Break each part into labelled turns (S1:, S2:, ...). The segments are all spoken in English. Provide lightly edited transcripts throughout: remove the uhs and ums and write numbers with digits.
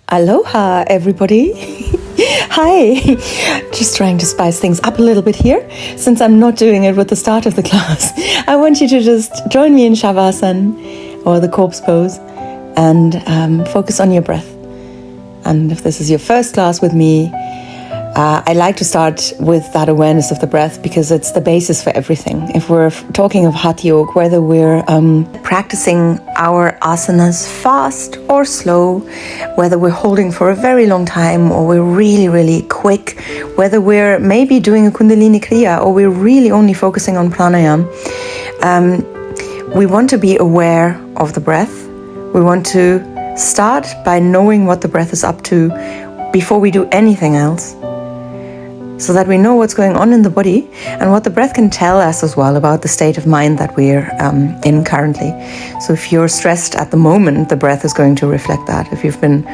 S1: Aloha, everybody. Hi. Just trying to spice things up a little bit here. Since I'm not doing it with the start of the class, I want you to just join me in Shavasana or the corpse pose and focus on your breath. And if this is your first class with me, I like to start with that awareness of the breath because it's the basis for everything. If we're talking of Hatha Yoga, whether we're practicing our asanas fast or slow, whether we're holding for a very long time or we're really, really quick, whether we're maybe doing a Kundalini Kriya or we're really only focusing on pranayama, we want to be aware of the breath. We want to start by knowing what the breath is up to before we do anything else, so that we know what's going on in the body and what the breath can tell us as well about the state of mind that we're in currently. So if you're stressed at the moment, the breath is going to reflect that. If you've been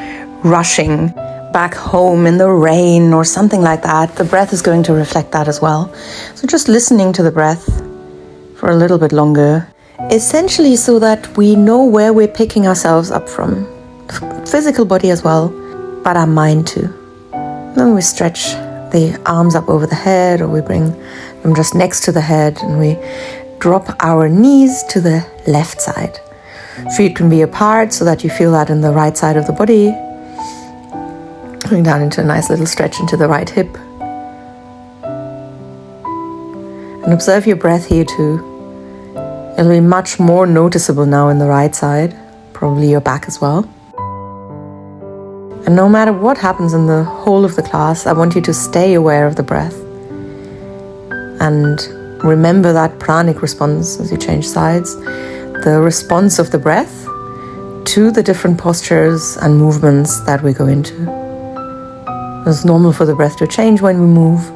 S1: rushing back home in the rain or something like that, the breath is going to reflect that as well. So just listening to the breath for a little bit longer, essentially so that we know where we're picking ourselves up from. Physical body as well, but our mind too. Then we stretch the arms up over the head, or we bring them just next to the head, and we drop our knees to the left side. Feet can be apart so that you feel that in the right side of the body. Going down into a nice little stretch into the right hip. And observe your breath here too. It'll be much more noticeable now in the right side, probably your back as well. And no matter what happens in the whole of the class, I want you to stay aware of the breath. And remember that pranic response as you change sides, the response of the breath to the different postures and movements that we go into. It's normal for the breath to change when we move,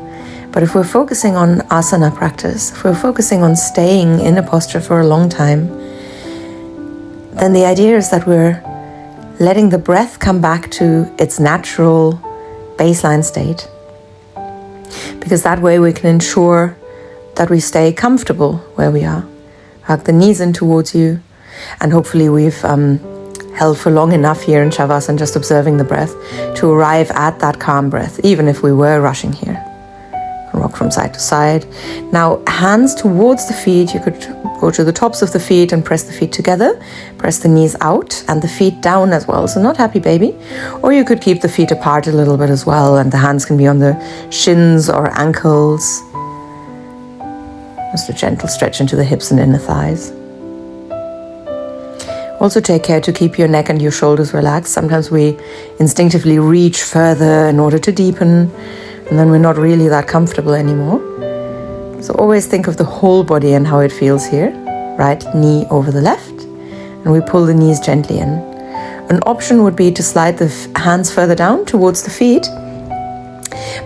S1: but if we're focusing on asana practice, if we're focusing on staying in a posture for a long time, then the idea is that we're letting the breath come back to its natural baseline state. Because that way we can ensure that we stay comfortable where we are. Hug the knees in towards you, and hopefully we've held for long enough here in Shavasana, just observing the breath, to arrive at that calm breath, even if we were rushing here. Rock from side to side. Now, hands towards the feet. You could go to the tops of the feet and press the feet together. Press the knees out and the feet down as well. So not happy baby. Or you could keep the feet apart a little bit as well, and the hands can be on the shins or ankles. Just a gentle stretch into the hips and inner thighs. Also take care to keep your neck and your shoulders relaxed. Sometimes we instinctively reach further in order to deepen, and then we're not really that comfortable anymore. So always think of the whole body and how it feels here. Right knee over the left, and we pull the knees gently in. An option would be to slide the hands further down towards the feet,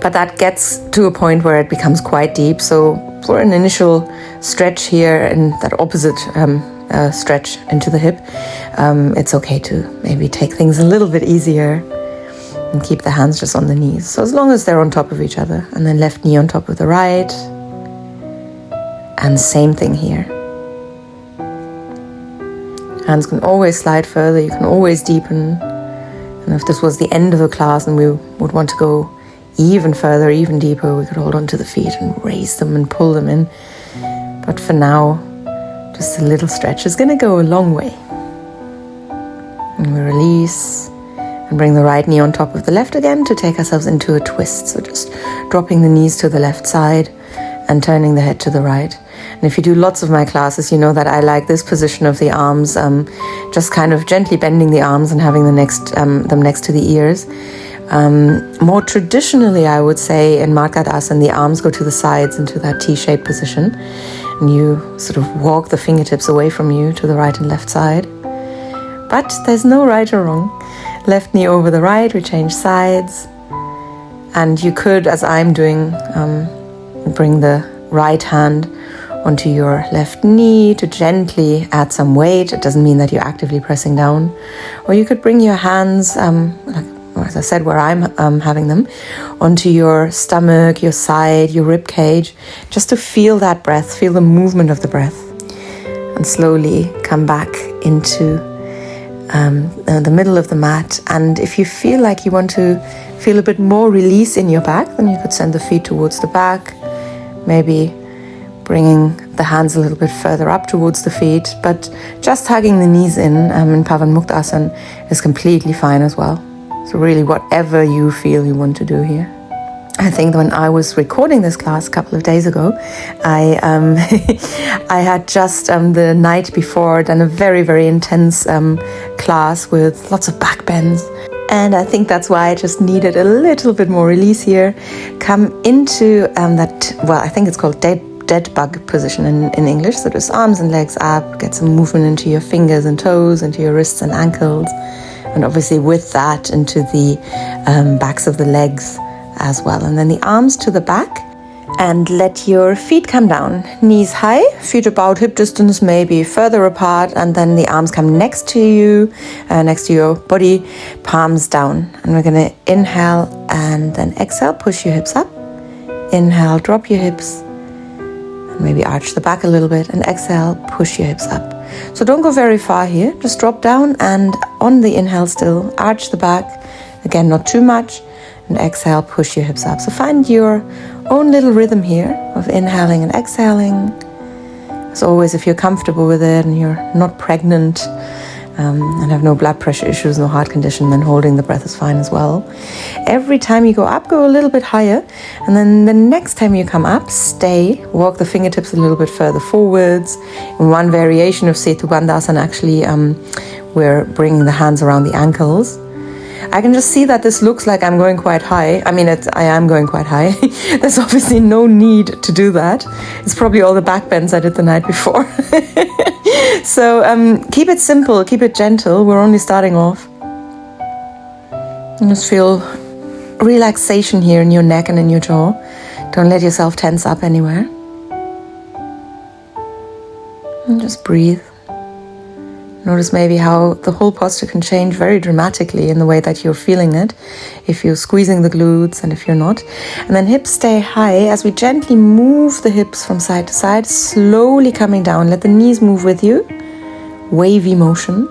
S1: but that gets to a point where it becomes quite deep. So for an initial stretch here and that opposite stretch into the hip, it's okay to maybe take things a little bit easier and keep the hands just on the knees. So as long as they're on top of each other, and then left knee on top of the right. And same thing here. Hands can always slide further, you can always deepen. And if this was the end of the class and we would want to go even further, even deeper, we could hold on to the feet and raise them and pull them in. But for now, just a little stretch is going to go a long way. And we release and bring the right knee on top of the left again to take ourselves into a twist. So just dropping the knees to the left side and turning the head to the right. And if you do lots of my classes, you know that I like this position of the arms, just kind of gently bending the arms and having them next to the ears. More traditionally, I would say in Markadasana, the arms go to the sides into that T-shaped position, and you sort of walk the fingertips away from you to the right and left side. But there's no right or wrong. Left knee over the right, we change sides. And you could, as I'm doing, bring the right hand onto your left knee to gently add some weight. It doesn't mean that you're actively pressing down. Or you could bring your hands, as I said, where I'm having them, onto your stomach, your side, your rib cage, just to feel that breath, feel the movement of the breath. And slowly come back into the middle of the mat. And if you feel like you want to feel a bit more release in your back, then you could send the feet towards the back, maybe bringing the hands a little bit further up towards the feet, but just hugging the knees in Pavan Muktasana is completely fine as well. So really whatever you feel you want to do here. I think when I was recording this class a couple of days ago, I had just the night before done a very, very intense class with lots of back bends. And I think that's why I just needed a little bit more release here. Come into that, well, I think it's called dead bug position in English. So just arms and legs up, get some movement into your fingers and toes, into your wrists and ankles. And obviously with that into the backs of the legs as well. And then the arms to the back, and let your feet come down. Knees high, feet about hip distance, maybe further apart, and then the arms come next to you, next to your body, palms down. And we're going to inhale and then exhale, push your hips up. Inhale, drop your hips, and maybe arch the back a little bit, and exhale, push your hips up. So don't go very far here, just drop down, and on the inhale still, arch the back, again not too much, and exhale, push your hips up. So find your own little rhythm here of inhaling and exhaling. As always, if you're comfortable with it and you're not pregnant and have no blood pressure issues, no heart condition, then holding the breath is fine as well. Every time you go up, go a little bit higher, and then the next time you come up, stay, walk the fingertips a little bit further forwards. In one variation of Setu Bandhasana, actually, we're bringing the hands around the ankles. I can just see that this looks like I'm going quite high. I mean, I am going quite high. There's obviously no need to do that. It's probably all the back bends I did the night before. So keep it simple, keep it gentle. We're only starting off. And just feel relaxation here in your neck and in your jaw. Don't let yourself tense up anywhere. And just breathe. Notice maybe how the whole posture can change very dramatically in the way that you're feeling it, if you're squeezing the glutes and if you're not. And then hips stay high as we gently move the hips from side to side, slowly coming down. Let the knees move with you, wavy motion.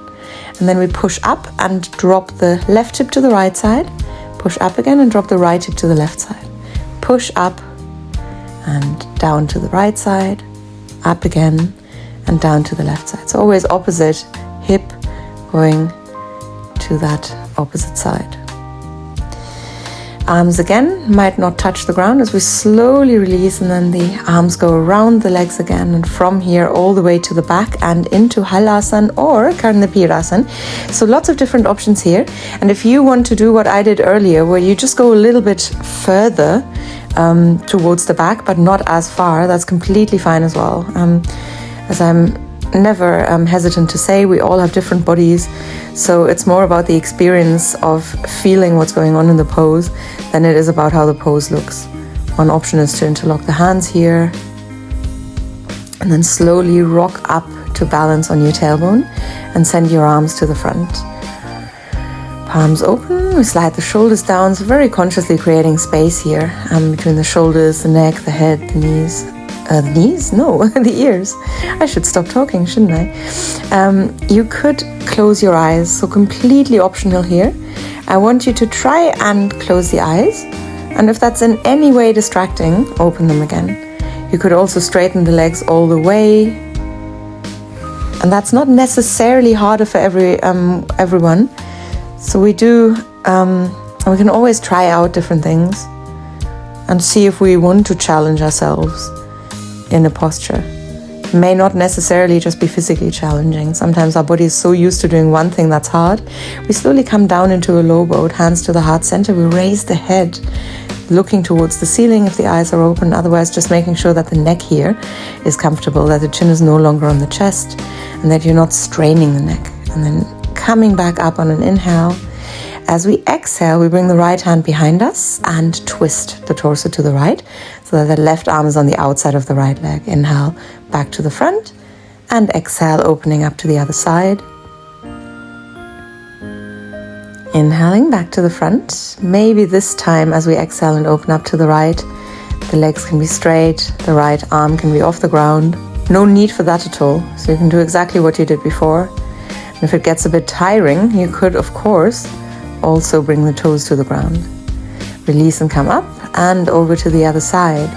S1: And then we push up and drop the left hip to the right side, push up again and drop the right hip to the left side. Push up and down to the right side, up again, and down to the left side. So always opposite hip going to that opposite side. Arms again might not touch the ground as we slowly release, and then the arms go around the legs again, and from here all the way to the back and into Halasana or Karnapirasana. So lots of different options here. And if you want to do what I did earlier, where you just go a little bit further towards the back but not as far, that's completely fine as well. As I'm never hesitant to say, we all have different bodies, so it's more about the experience of feeling what's going on in the pose than it is about how the pose looks. One option is to interlock the hands here and then slowly rock up to balance on your tailbone and send your arms to the front. Palms open, we slide the shoulders down, so very consciously creating space here between the shoulders, the neck, the head, the knees. The knees? No, the ears. I should stop talking, shouldn't I? You could close your eyes, so completely optional here. I want you to try and close the eyes, and if that's in any way distracting, open them again. You could also straighten the legs all the way, and that's not necessarily harder for everyone. So we can always try out different things and see if we want to challenge ourselves in a posture. It may not necessarily just be physically challenging. Sometimes our body is so used to doing one thing that's hard. We slowly come down into a low boat, hands to the heart center. We raise the head, looking towards the ceiling if the eyes are open. Otherwise, just making sure that the neck here is comfortable, that the chin is no longer on the chest, and that you're not straining the neck. And then coming back up on an inhale. As we exhale, we bring the right hand behind us and twist the torso to the right so that the left arm is on the outside of the right leg. Inhale, back to the front, and exhale, opening up to the other side. Inhaling back to the front. Maybe this time as we exhale and open up to the right, the legs can be straight, the right arm can be off the ground. No need for that at all. So you can do exactly what you did before. If it gets a bit tiring, you could, of course, also bring the toes to the ground. Release and come up and over to the other side.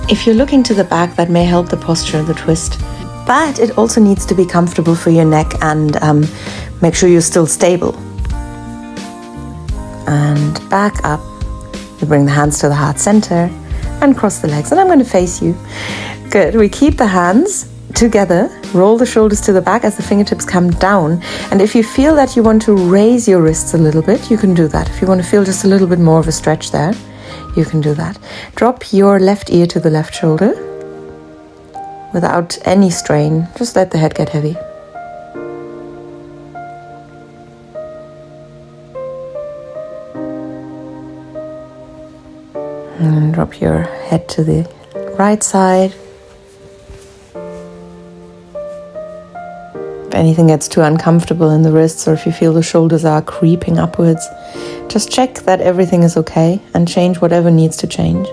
S1: If you're looking to the back, that may help the posture, the twist. But it also needs to be comfortable for your neck and make sure you're still stable. And back up. You bring the hands to the heart center and cross the legs. And I'm going to face you. Good. We keep the hands together. Roll the shoulders to the back as the fingertips come down. And if you feel that you want to raise your wrists a little bit, you can do that. If you want to feel just a little bit more of a stretch there, you can do that. Drop your left ear to the left shoulder without any strain. Just let the head get heavy. And drop your head to the right side. If anything gets too uncomfortable in the wrists, or if you feel the shoulders are creeping upwards, just check that everything is okay and change whatever needs to change.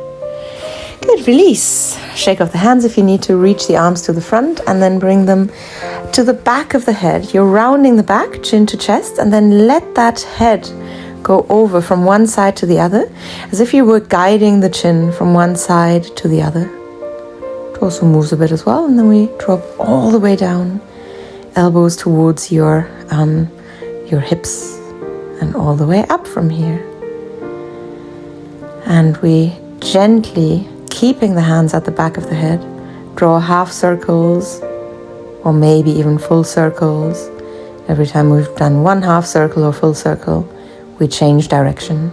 S1: Good, release. Shake off the hands if you need to. Reach the arms to the front and then bring them to the back of the head. You're rounding the back, chin to chest, and then let that head go over from one side to the other, as if you were guiding the chin from one side to the other. Torso moves a bit as well, and then we drop all the way down. Elbows towards your hips and all the way up from here. And we gently, keeping the hands at the back of the head, draw half circles or maybe even full circles. Every time we've done one half circle or full circle, we change direction.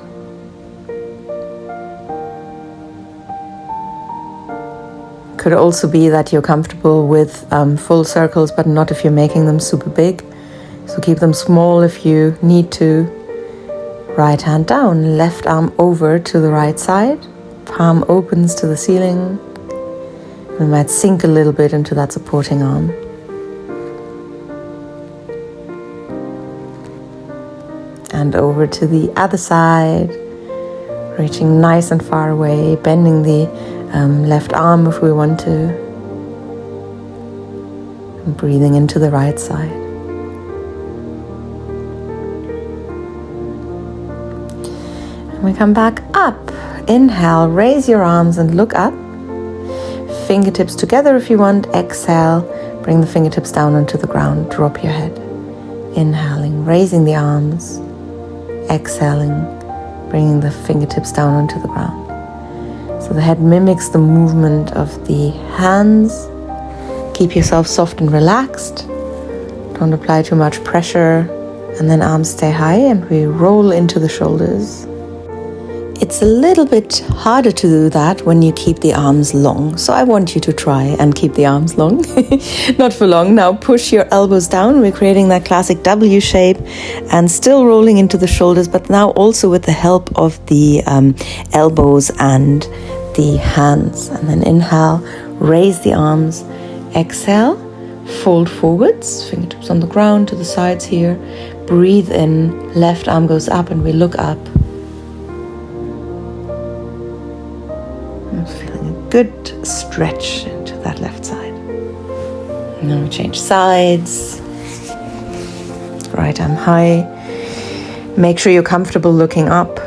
S1: Could also be that you're comfortable with full circles, but not if you're making them super big. So keep them small if you need to. Right hand down, left arm over to the right side. Palm opens to the ceiling. We might sink a little bit into that supporting arm. And over to the other side, reaching nice and far away, bending the left arm if we want to, and breathing into the right side. And we come back up. Inhale, raise your arms and look up. Fingertips together if you want. Exhale, bring the fingertips down onto the ground. Drop your head. Inhaling, raising the arms. Exhaling, bringing the fingertips down onto the ground. So the head mimics the movement of the hands. Keep yourself soft and relaxed. Don't apply too much pressure. And then arms stay high and we roll into the shoulders. It's a little bit harder to do that when you keep the arms long. So I want you to try and keep the arms long. Not for long. Now push your elbows down. We're creating that classic W shape and still rolling into the shoulders, but now also with the help of the elbows and the hands. And then inhale, raise the arms. Exhale, fold forwards, fingertips on the ground to the sides here. Breathe in, left arm goes up and we look up. I'm feeling a good stretch into that left side. And then we change sides. Right arm high. Make sure you're comfortable looking up.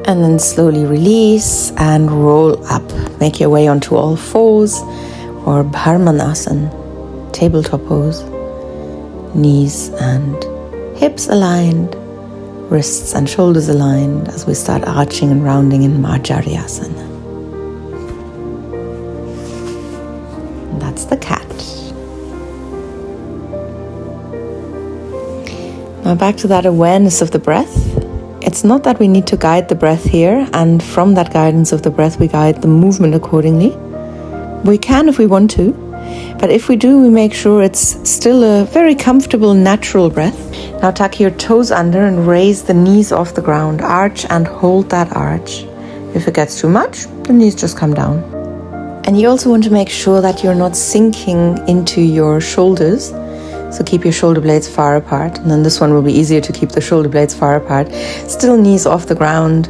S1: And then slowly release and roll up. Make your way onto all fours or Bharmanasana, tabletop pose. Knees and hips aligned, wrists and shoulders aligned as we start arching and rounding in Marjariyasana. And that's the cat. Now back to that awareness of the breath. It's not that we need to guide the breath here, and from that guidance of the breath we guide the movement accordingly. We can if we want to, but if we do, we make sure it's still a very comfortable, natural breath. Now tuck your toes under and raise the knees off the ground. Arch and hold that arch. If it gets too much, the knees just come down. And you also want to make sure that you're not sinking into your shoulders. So keep your shoulder blades far apart. And then this one will be easier to keep the shoulder blades far apart. Still knees off the ground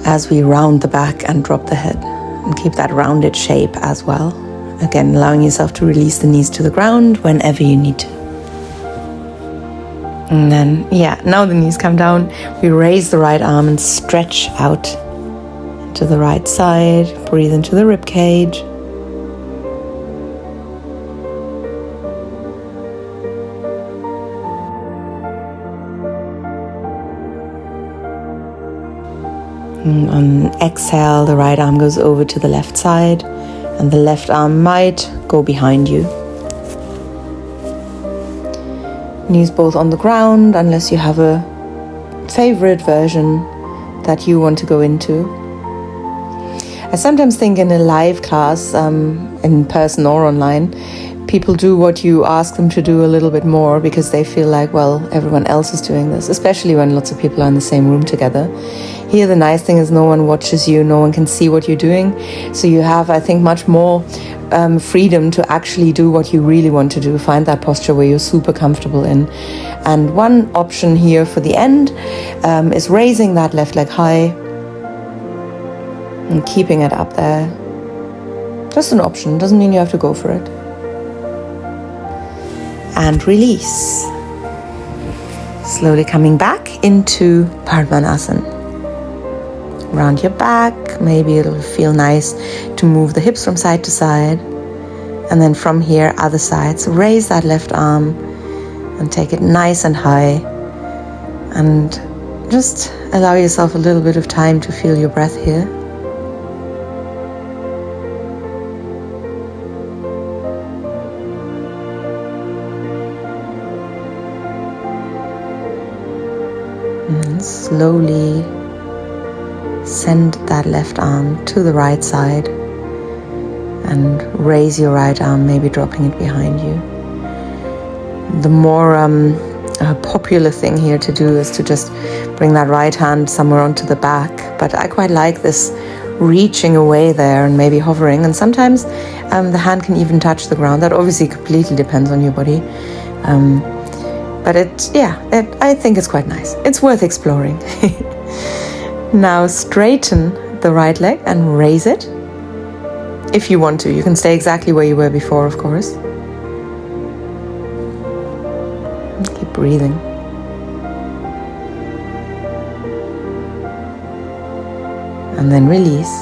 S1: as we round the back and drop the head. And keep that rounded shape as well. again, allowing yourself to release the knees to the ground whenever you need to. And then, now the knees come down. We raise the right arm and stretch out to the right side. Breathe into the rib cage. And on exhale, the right arm goes over to the left side, and the left arm might go behind you. Knees both on the ground, unless you have a favorite version that you want to go into. I sometimes think in a live class, in person or online, people do what you ask them to do a little bit more because they feel like, well, everyone else is doing this, especially when lots of people are in the same room together. Here, the nice thing is no one watches you, no one can see what you're doing. So you have, I think, much more freedom to actually do what you really want to do. Find that posture where you're super comfortable in. And one option here for the end is raising that left leg high and keeping it up there. Just an option, doesn't mean you have to go for it. And release. Slowly coming back into Padmanasana. Round your back, maybe it'll feel nice to move the hips from side to side. And then from here, other side. So raise that left arm and take it nice and high. And just allow yourself a little bit of time to feel your breath here. And slowly send that left arm to the right side and raise your right arm, maybe dropping it behind you. The more popular thing here to do is to just bring that right hand somewhere onto the back, but I quite like this reaching away there and maybe hovering, and sometimes the hand can even touch the ground. That obviously completely depends on your body. But I think it's quite nice. It's worth exploring. Now straighten the right leg and raise it. If you want to, you can stay exactly where you were before, of course. Keep breathing. And then release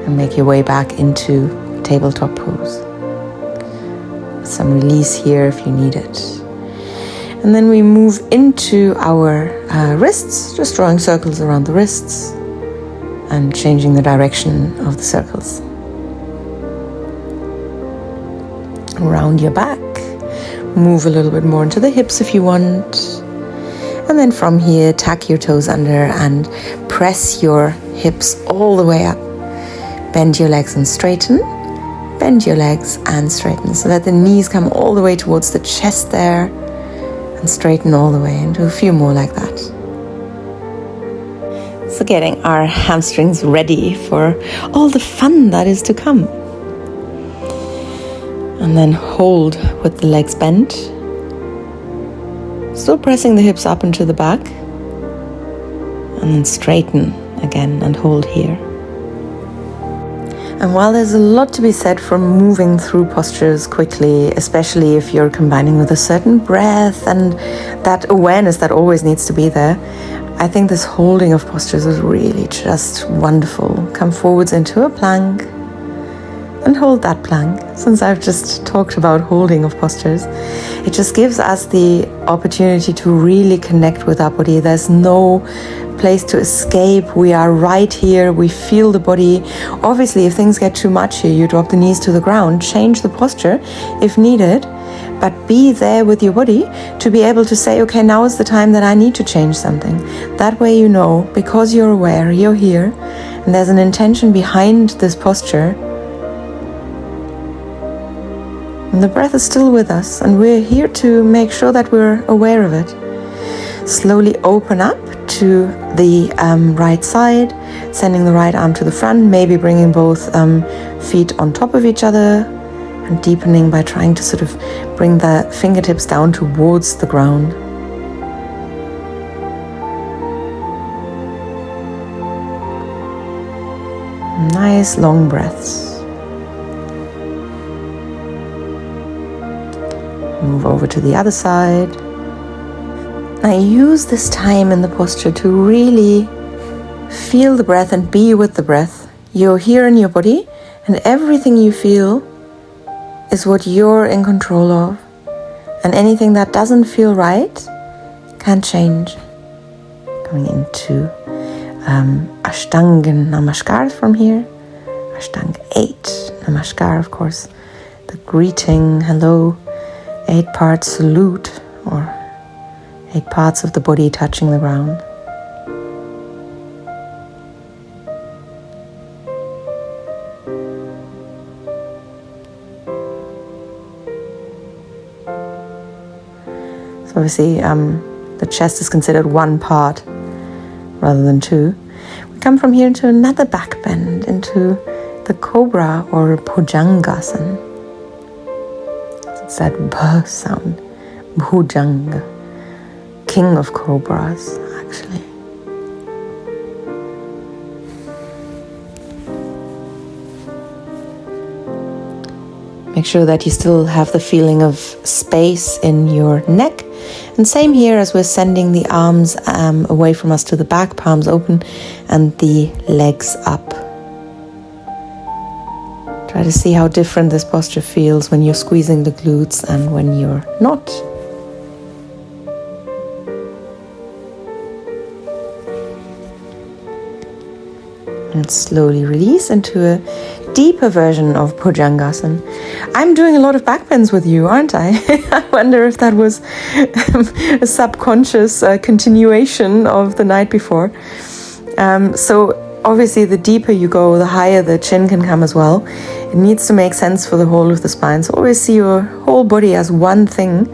S1: and make your way back into tabletop pose. Some release here if you need it. And then we move into our wrists, just drawing circles around the wrists and changing the direction of the circles. Round your back, move a little bit more into the hips if you want. And then from here, tuck your toes under and press your hips all the way up. Bend your legs and straighten. Bend your legs and straighten so that the knees come all the way towards the chest there. And straighten all the way, and do a few more like that. So getting our hamstrings ready for all the fun that is to come. And then hold with the legs bent. Still pressing the hips up into the back. And then straighten again and hold here. And while there's a lot to be said for moving through postures quickly, especially if you're combining with a certain breath and that awareness that always needs to be there, I think this holding of postures is really just wonderful. Come forwards into a plank and hold that plank. Since I've just talked about holding of postures, it just gives us the opportunity to really connect with our body. There's no place to escape. We are right here. We feel the body. Obviously, if things get too much here, you drop the knees to the ground, change the posture if needed, but be there with your body to be able to say, okay, now is the time that I need to change something. That way you know, because you're aware, you're here, and there's an intention behind this posture. And the breath is still with us, and we're here to make sure that we're aware of it. Slowly open up to the right side, sending the right arm to the front, maybe bringing both feet on top of each other, and deepening by trying to sort of bring the fingertips down towards the ground. Nice long breaths. move over to the other side. Now use this time in the posture to really feel the breath and be with the breath. You're here in your body, and everything you feel is what you're in control of. And anything that doesn't feel right can change. Going into Ashtanga Namaskar from here. Ashtanga 8 Namaskar, of course. The greeting, hello, 8-part salute, or 8 parts of the body touching the ground. So obviously the chest is considered one part rather than two. We come from here into another back bend, into the cobra or bhujangasana. It's that b sound, bhujanga, king of cobras, actually. Make sure that you still have the feeling of space in your neck. And same here, as we're sending the arms away from us to the back, palms open, and the legs up. Try to see how different this posture feels when you're squeezing the glutes and when you're not. And slowly release into a deeper version of Bhujangasana. I'm doing a lot of back bends with you, aren't I? I wonder if that was a subconscious continuation of the night before. So obviously the deeper you go, the higher the chin can come as well. It needs to make sense for the whole of the spine. So always see your whole body as one thing,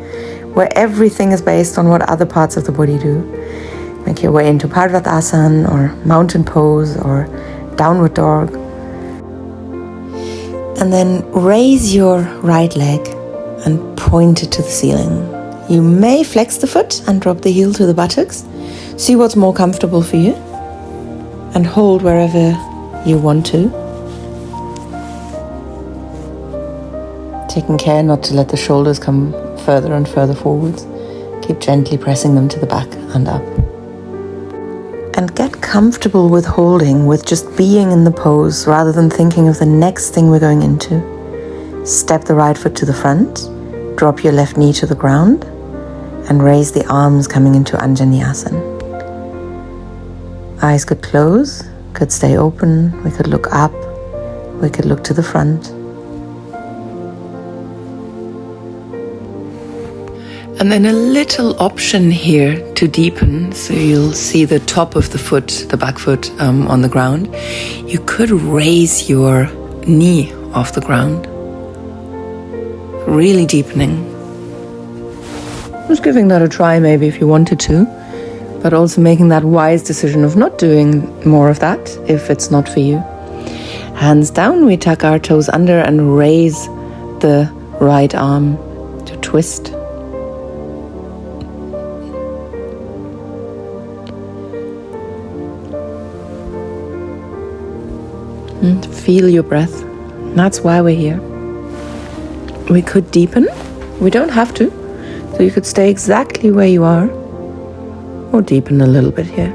S1: where everything is based on what other parts of the body do. Make your way into Parvatasana or mountain pose or downward dog. And then raise your right leg and point it to the ceiling. You may flex the foot and drop the heel to the buttocks. See what's more comfortable for you. And hold wherever you want to. Taking care not to let the shoulders come further and further forwards. Keep gently pressing them to the back and up. And get comfortable with holding, with just being in the pose rather than thinking of the next thing we're going into. Step the right foot to the front, drop your left knee to the ground, and raise the arms coming into Anjaneyasana. Eyes could close, could stay open, we could look up, we could look to the front. And then a little option here to deepen, so you'll see the top of the foot, the back foot on the ground. You could raise your knee off the ground, really deepening. Just giving that a try maybe if you wanted to, but also making that wise decision of not doing more of that if it's not for you. Hands down, we tuck our toes under and raise the right arm to twist. And feel your breath. That's why we're here. We could deepen. We don't have to. So you could stay exactly where you are, or deepen a little bit here.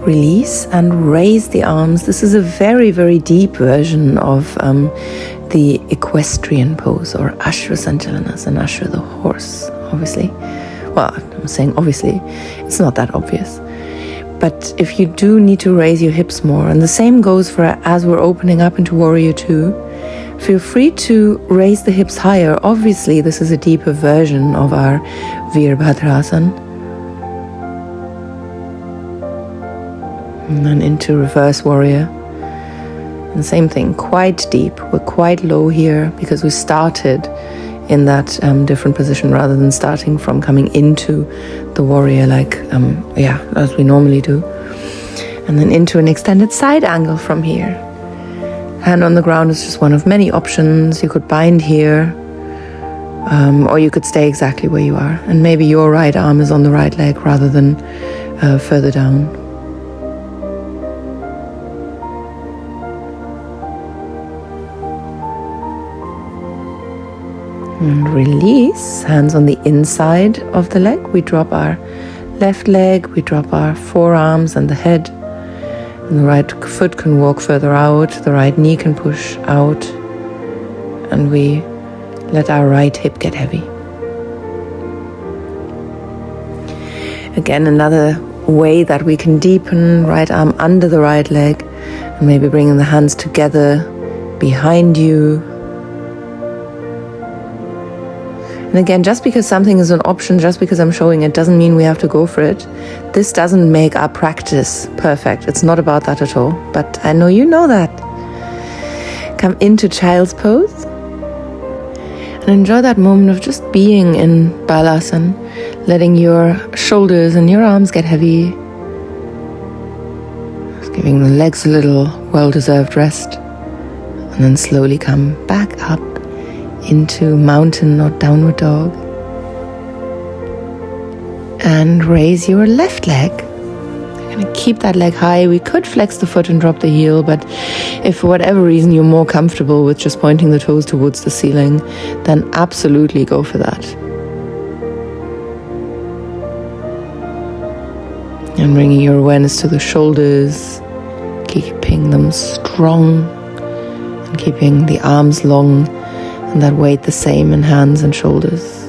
S1: Release and raise the arms. This is a very, very deep version of the equestrian pose, or Ashra Sanchalanas, and Ashra the horse, obviously. Well, I'm saying obviously, it's not that obvious. But if you do need to raise your hips more, and the same goes for as we're opening up into Warrior 2, feel free to raise the hips higher. Obviously, this is a deeper version of our Virabhadrasana. And then into Reverse Warrior. And same thing, quite deep. We're quite low here because we started in that different position rather than starting from coming into the warrior like, as we normally do. And then into an extended side angle from here. Hand on the ground is just one of many options. You could bind here, or you could stay exactly where you are. And maybe your right arm is on the right leg rather than further down. And release, hands on the inside of the leg. We drop our left leg, we drop our forearms and the head. And the right foot can walk further out, the right knee can push out. And we let our right hip get heavy. Again, another way that we can deepen, right arm under the right leg, and maybe bringing the hands together behind you. And again, just because something is an option, just because I'm showing it, doesn't mean we have to go for it. This doesn't make our practice perfect. It's not about that at all. But I know you know that. Come into child's pose. And enjoy that moment of just being in balasana, letting your shoulders and your arms get heavy. Just giving the legs a little well-deserved rest. And then slowly come back up into mountain or downward dog. And raise your left leg. You're going to keep that leg high. We could flex the foot and drop the heel, but if for whatever reason you're more comfortable with just pointing the toes towards the ceiling, then absolutely go for that. And bringing your awareness to the shoulders, keeping them strong, and keeping the arms long, and that weight the same in hands and shoulders.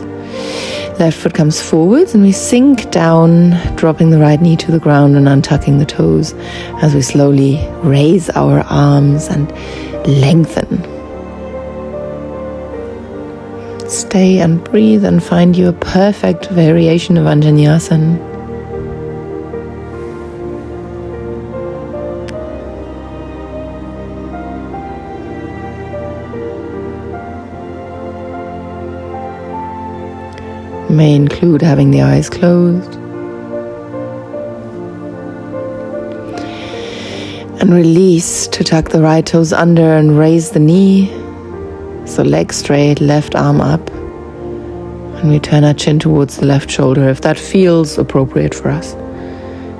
S1: Left foot comes forwards and we sink down, dropping the right knee to the ground and untucking the toes as we slowly raise our arms and lengthen. Stay and breathe and find your perfect variation of Anjaneyasana. May include having the eyes closed. And release to tuck the right toes under and raise the knee. So leg straight, left arm up. And we turn our chin towards the left shoulder if that feels appropriate for us.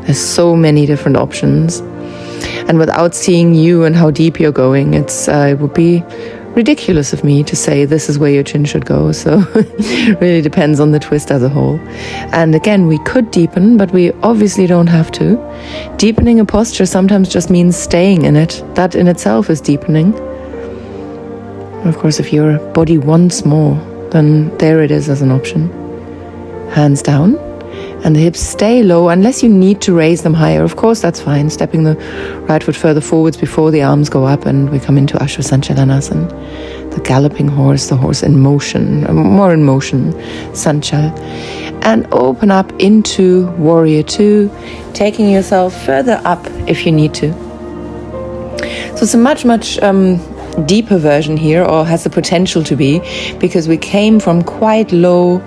S1: There's so many different options. And without seeing you and how deep you're going, it would be ridiculous of me to say this is where your chin should go. So it really depends on the twist as a whole. And again, we could deepen, but we obviously don't have to. Deepening a posture sometimes just means staying in it. That in itself is deepening. Of course, if your body wants more, then there it is as an option. Hands down. And the hips stay low unless you need to raise them higher. Of course, that's fine. Stepping the right foot further forwards before the arms go up and we come into Ashvasanchalanasana. The galloping horse, the horse in motion, more in motion, Sanchal. And open up into Warrior Two, taking yourself further up if you need to. So it's a much deeper version here, or has the potential to be, because we came from quite low.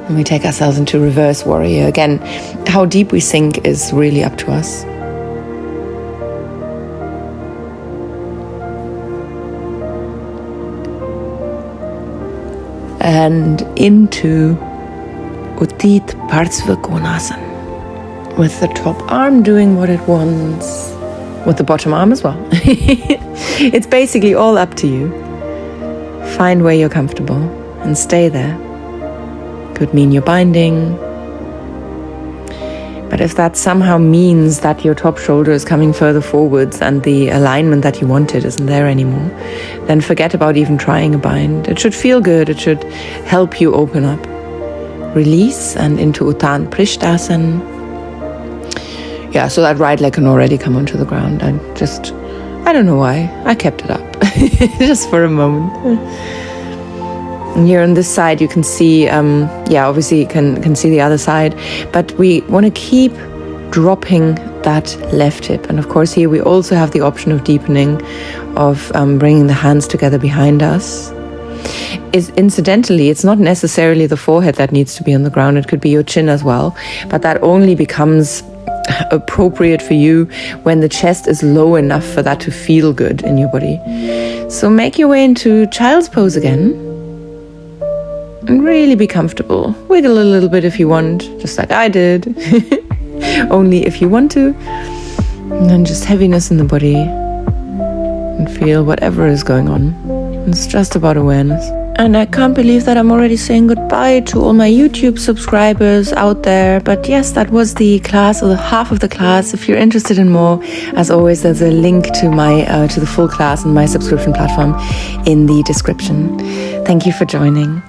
S1: And we take ourselves into reverse warrior. Again, how deep we sink is really up to us. And into Utthita Parsva Konasana, with the top arm doing what it wants, with the bottom arm as well. It's basically all up to you. Find where you're comfortable and stay there. Could mean you're binding. But if that somehow means that your top shoulder is coming further forwards and the alignment that you wanted isn't there anymore, then forget about even trying a bind. It should feel good. It should help you open up. Release and into Uttan Prishthasana. Yeah, so that right leg can already come onto the ground. I don't know why. I kept it up just for a moment. And here on this side, you can see, obviously you can see the other side, but we want to keep dropping that left hip. And of course here we also have the option of deepening, of bringing the hands together behind us. Incidentally, it's not necessarily the forehead that needs to be on the ground. It could be your chin as well, but that only becomes appropriate for you when the chest is low enough for that to feel good in your body. So make your way into child's pose again. And really be comfortable. Wiggle a little bit if you want, just like I did. Only if you want to. And then just heaviness in the body. And feel whatever is going on. It's just about awareness. And I can't believe that I'm already saying goodbye to all my YouTube subscribers out there. But yes, that was the class, or the half of the class. If you're interested in more, as always, there's a link to my to the full class on my subscription platform in the description. Thank you for joining.